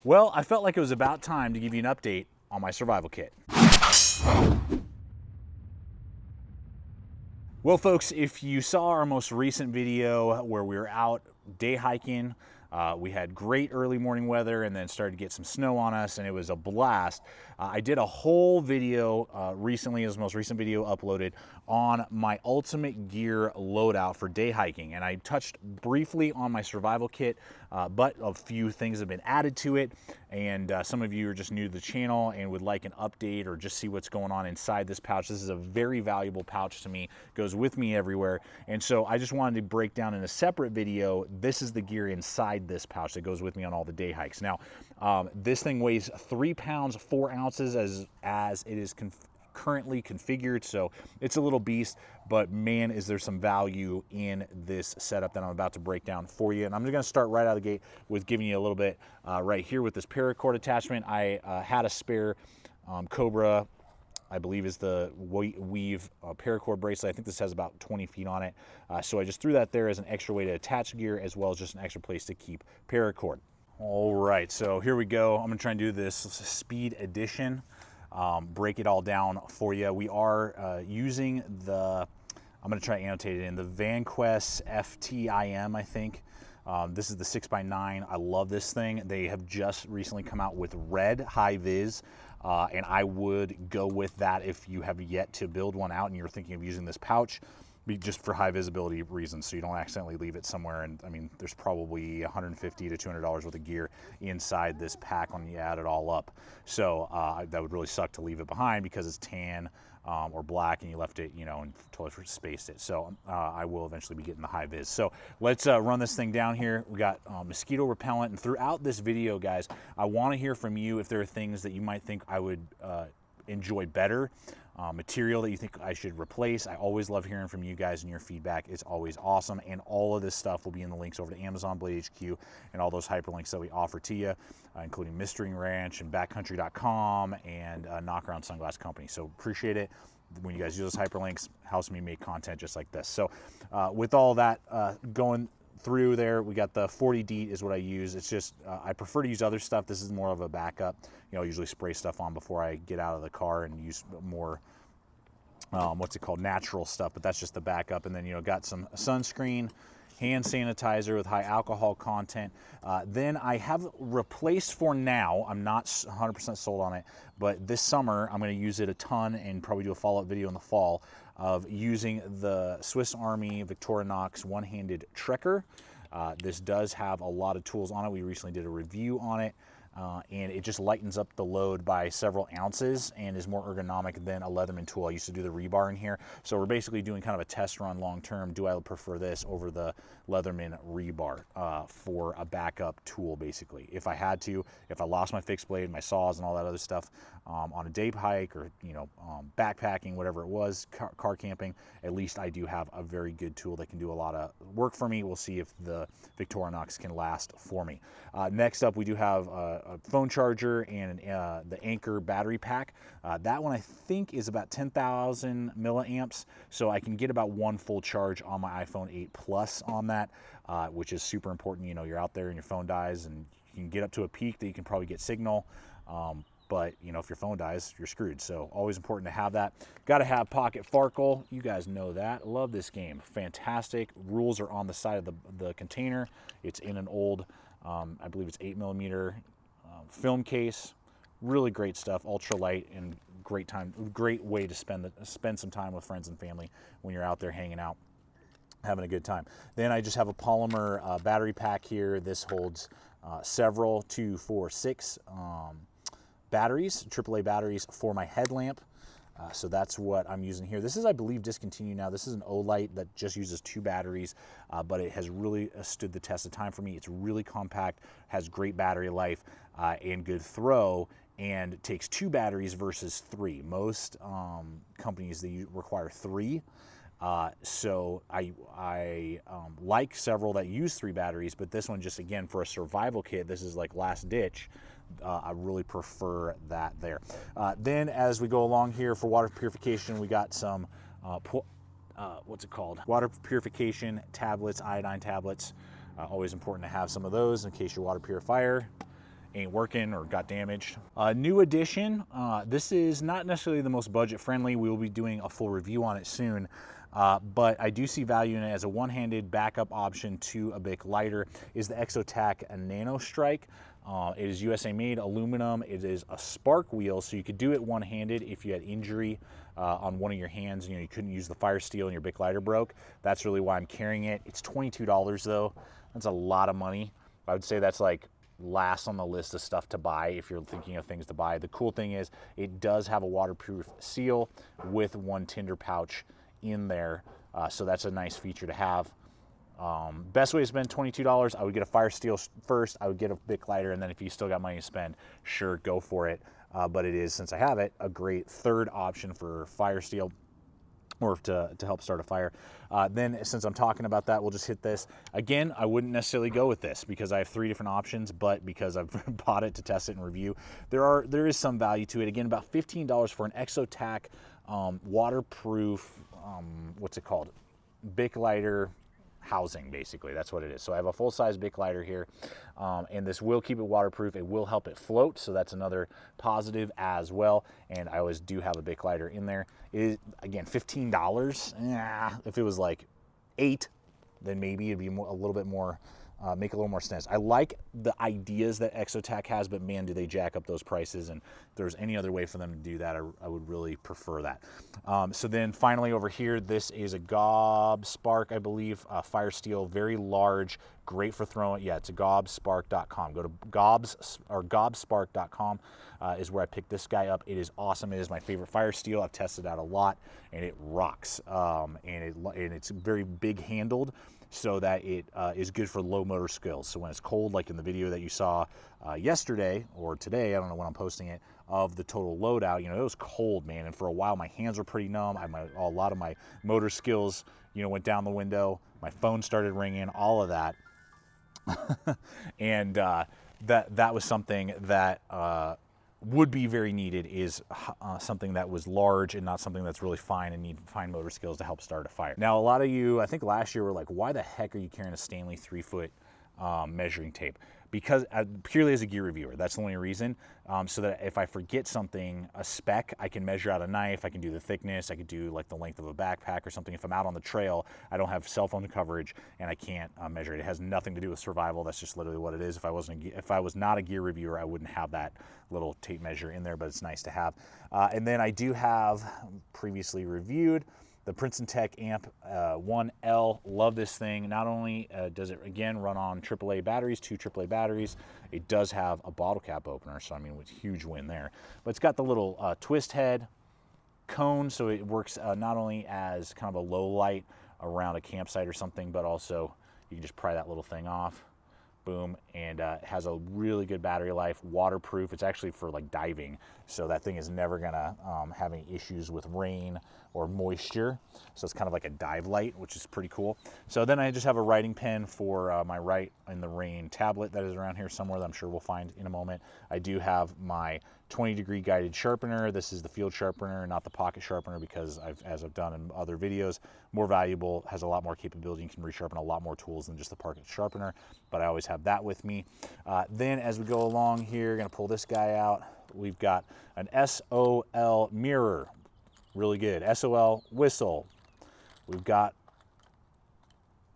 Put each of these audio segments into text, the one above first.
Well, I felt like it was about time to give you an update on my survival kit. Well, folks, if you saw our most recent video where we were out day hiking, we had great early morning weather and then started to get some snow on us, and it was a blast. I did a whole video recently, as the most recent video uploaded, on my ultimate gear loadout for day hiking. And I touched briefly on my survival kit, but a few things have been added to it. And some of you are just new to the channel and would like an update or just see what's going on inside this pouch. This is a very valuable pouch to me, goes with me everywhere. And so I just wanted to break down in a separate video, this is the gear inside this pouch that goes with me on all the day hikes. Now, this thing weighs 3 pounds 4 ounces as it is currently configured, so it's a little beast, but man, is there some value in this setup that I'm about to break down for you. And I'm just going to start right out of the gate with giving you a little bit right here with this paracord attachment. I had a spare Cobra, I believe is the weave paracord bracelet. I think this has about 20 feet on it, so I just threw that there as an extra way to attach gear, as well as just an extra place to keep paracord. All right, so here we go. I'm going to try and do this speed edition. Break it all down for you. We are using the, I'm going to try to annotate it in, the VanQuest FTIM, I think. This is the 6x9. I love this thing. They have just recently come out with red high vis, and I would go with that if you have yet to build one out and you're thinking of using this pouch, just for high visibility reasons, so you don't accidentally leave it somewhere. And I mean, there's probably $150 to $200 worth of gear inside this pack when you add it all up. So that would really suck to leave it behind because it's tan or black and you left it, you know, and totally spaced it. So I will eventually be getting the high vis. So let's run this thing down here. We got Mosquito Repellent, and throughout this video, guys, I want to hear from you if there are things that you might think I would enjoy better. Material that you think I should replace. I always love hearing from you guys, and your feedback is always awesome. And all of this stuff will be in the links over to Amazon, Blade HQ, and all those hyperlinks that we offer to you, including Mystery Ranch and backcountry.com and Knockaround Sunglass Company. So appreciate it when you guys use those hyperlinks. Helps me make content just like this. So with all that going through there, we got the 40 DEET is what I use. It's just I prefer to use other stuff. This is more of a backup. You know, I usually spray stuff on before I get out of the car and use more what's it called, natural stuff, but that's just the backup. And then, you know, got some sunscreen, hand sanitizer with high alcohol content. Then I have replaced, for now, I'm not 100% sold on it, but this summer I'm going to use it a ton and probably do a follow-up video in the fall of using the Swiss Army Victorinox one-handed trekker. This does have a lot of tools on it. We recently did a review on it. And it just lightens up the load by several ounces and is more ergonomic than a Leatherman tool. I used to do the rebar in here. So we're basically doing kind of a test run long term. Do I prefer this over the Leatherman rebar for a backup tool, basically? If I had to, if I lost my fixed blade, my saws and all that other stuff on a day hike or, you know, backpacking, whatever it was, car camping, at least I do have a very good tool that can do a lot of work for me. We'll see if the Victorinox can last for me. Next up, we do have a phone charger and the Anchor battery pack. That one I think is about 10,000 milliamps, so I can get about one full charge on my iPhone 8 Plus on that, which is super important. You know, you're out there and your phone dies, and you can get up to a peak that you can probably get signal. But, you know, if your phone dies, you're screwed. So always important to have that. Got to have Pocket Farkle. You guys know that. Love this game. Fantastic. Rules are on the side of the container. It's in an old, I believe it's 8mm film case. Really great stuff. Ultra light and great way to spend some time with friends and family when you're out there hanging out, having a good time. Then I just have a Polymer battery pack here. This holds several 2, 4, 6 batteries, AAA batteries for my headlamp. So that's what I'm using here. This is, I believe, discontinued now. This is an Olight that just uses 2 batteries, but it has really stood the test of time for me. It's really compact, has great battery life, and good throw, and takes 2 batteries versus 3. Most companies, they require 3. So I like several that use 3 batteries, but this one, just again for a survival kit, this is like last ditch. I really prefer that there. Then as we go along here for water purification, we got some what's it called? Water purification tablets, iodine tablets. Always important to have some of those in case your water purifier ain't working or got damaged. New addition, this is not necessarily the most budget friendly. We will be doing a full review on it soon. But I do see value in it as a one-handed backup option to a Bic lighter, is the Tack Nano Strike. It is USA made, aluminum. It is a spark wheel, so you could do it one-handed if you had injury on one of your hands. You know, you couldn't use the fire steel and your Bic lighter broke. That's really why I'm carrying it. It's $22 though. That's a lot of money. I would say that's like last on the list of stuff to buy if you're thinking of things to buy. The cool thing is it does have a waterproof seal with one tinder pouch in there, so that's a nice feature to have. Best way to spend $22, I would get a fire steel first, I would get a Bic lighter, and then if you still got money to spend, sure, go for it. But it is, since I have it, a great third option for fire steel, or to help start a fire. Then since I'm talking about that, we'll just hit this. Again, I wouldn't necessarily go with this because I have 3 different options, but because I've bought it to test it and review, there is some value to it. Again, about $15 for an Tack waterproof, what's it called? Bic lighter housing, basically. That's what it is. So I have a full-size Bic lighter here, and this will keep it waterproof. It will help it float, so that's another positive as well. And I always do have a Bic lighter in there. It is, again, $15. Yeah, if it was like $8, then maybe it'd be a little bit more, make a little more sense. I like the ideas that Tack has, but man, do they jack up those prices. And if there's any other way for them to do that, I would really prefer that. So then finally over here, this is a Gob Spark, I believe, fire steel, very large, great for throwing. Yeah, it's a gobspark.com. Go to gobspark.com is where I picked this guy up. It is awesome. It is my favorite fire steel. I've tested it out a lot, and it rocks. And it's very big handled, so that it is good for low motor skills. So when it's cold, like in the video that you saw yesterday or today, I don't know when I'm posting it, of the total loadout, you know, it was cold, man. And for a while, my hands were pretty numb. A lot of my motor skills, you know, went down the window. My phone started ringing, all of that. And that was something that would be very needed, is something that was large and not something that's really fine and need fine motor skills to help start a fire. Now, a lot of you, I think last year, were like, why the heck are you carrying a Stanley 3-foot measuring tape? Because purely as a gear reviewer, that's the only reason. So that if I forget something, a spec, I can measure out a knife, I can do the thickness, I could do like the length of a backpack or something. If I'm out on the trail, I don't have cell phone coverage and I can't measure it. It has nothing to do with survival. That's just literally what it is. If I was not a gear reviewer, I wouldn't have that little tape measure in there, but it's nice to have. And then I do have, previously reviewed, the Princeton Tech Amp 1L. Love this thing. Not only does it, again, run on AAA batteries, 2 AAA batteries, it does have a bottle cap opener, so I mean, it's a huge win there. But it's got the little twist head cone, so it works not only as kind of a low light around a campsite or something, but also you can just pry that little thing off. Boom, and it has a really good battery life, waterproof. It's actually for like diving, so that thing is never gonna have any issues with rain or moisture. So it's kind of like a dive light, which is pretty cool. So then I just have a writing pen for my Write in the Rain tablet that is around here somewhere that I'm sure we'll find in a moment. I do have my 20-degree guided sharpener. This is the field sharpener, not the pocket sharpener, because as I've done in other videos, more valuable, has a lot more capability, and can resharpen a lot more tools than just the pocket sharpener, but I always have that with me. Then as we go along here, gonna pull this guy out. We've got an SOL mirror, really good. SOL whistle. We've got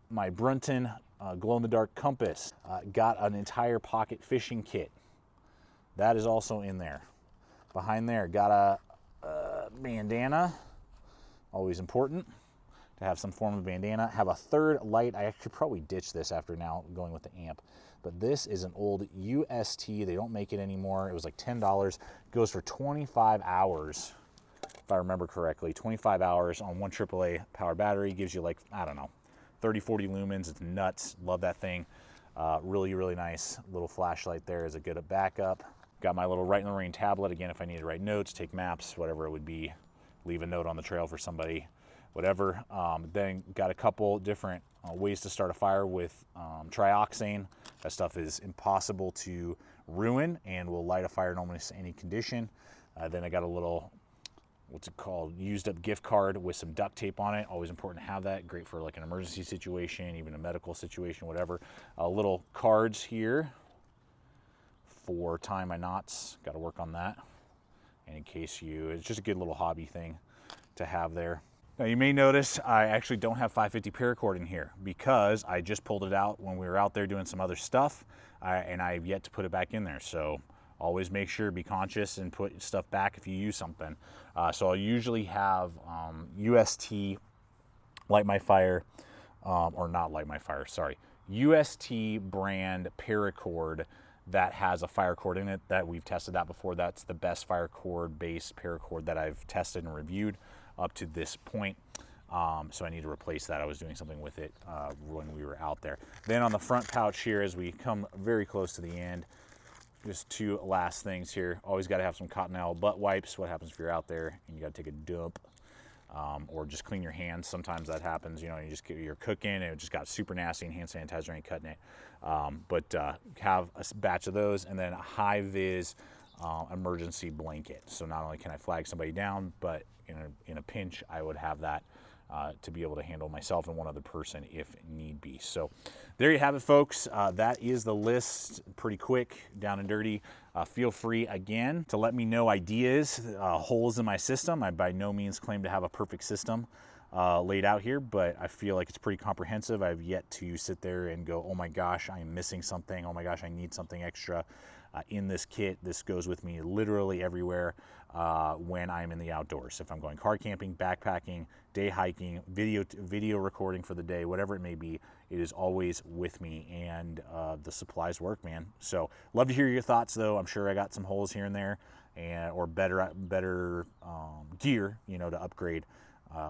my Brunton glow-in-the-dark compass. Got an entire pocket fishing kit. That is also in there. Behind there, got a bandana, always important to have some form of bandana. Have a third light. I actually probably ditch this after now going with the amp, but this is an old UST. They don't make it anymore. It was like $10. Goes for 25 hours, if I remember correctly. 25 hours on one AAA power battery. Gives you like, I don't know, 30, 40 lumens. It's nuts. Love that thing. Really, really nice little flashlight there is a good backup. Got my little Write in the Rain tablet, again, if I need to write notes, take maps, whatever it would be, leave a note on the trail for somebody, whatever. Then got a couple different ways to start a fire with trioxane. That stuff is impossible to ruin and will light a fire in almost any condition. Then I got a little, what's it called, used up gift card with some duct tape on it. Always important to have that. Great for like an emergency situation, even a medical situation, whatever. Little cards here for tying my knots. Got to work on that. And in case it's just a good little hobby thing to have there. Now you may notice I actually don't have 550 paracord in here because I just pulled it out when we were out there doing some other stuff, and I have yet to put it back in there. So always make sure, be conscious, and put stuff back if you use something. So I'll usually have UST Light My Fire, or not Light My Fire, sorry, UST brand paracord that has a fire cord in it that we've tested that before. That's the best fire cord based paracord that I've tested and reviewed up to this point. So I need to replace that. I was doing something with it when we were out there. Then on the front pouch here, as we come very close to the end, just two last things here. Always got to have some Cottonelle butt wipes. What happens if you're out there and you got to take a dump, or just clean your hands? Sometimes that happens. You know, you're cooking and it just got super nasty, and hand sanitizer ain't cutting it. But have a batch of those, and then a high vis emergency blanket. So not only can I flag somebody down, but in a pinch, I would have that to be able to handle myself and one other person if need be. So there you have it, folks. That is the list. Pretty quick, down and dirty. Feel free again to let me know ideas, holes in my system. I by no means claim to have a perfect system laid out here, but I feel like it's pretty comprehensive. I've yet to sit there and go, oh my gosh, I am missing something. Oh my gosh, I need something extra in this kit. This goes with me literally everywhere when I'm in the outdoors. If I'm going car camping, backpacking, day hiking, video recording for the day, whatever it may be, it is always with me, and the supplies work, man. So love to hear your thoughts, though. I'm sure I got some holes here and there, or better gear, to upgrade.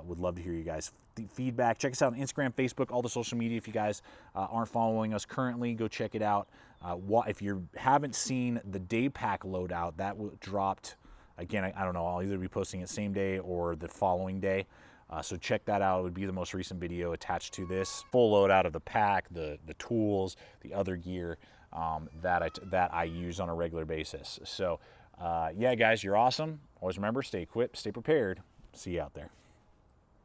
Would love to hear you guys' feedback. Check us out on Instagram, Facebook, all the social media. If you guys aren't following us currently, go check it out. If you haven't seen the day pack loadout, that dropped, again, I don't know, I'll either be posting it same day or the following day. So check that out. It would be the most recent video attached to this. Full loadout of the pack, the tools, the other gear that I use on a regular basis. So yeah, guys, you're awesome. Always remember, stay equipped, stay prepared. See you out there.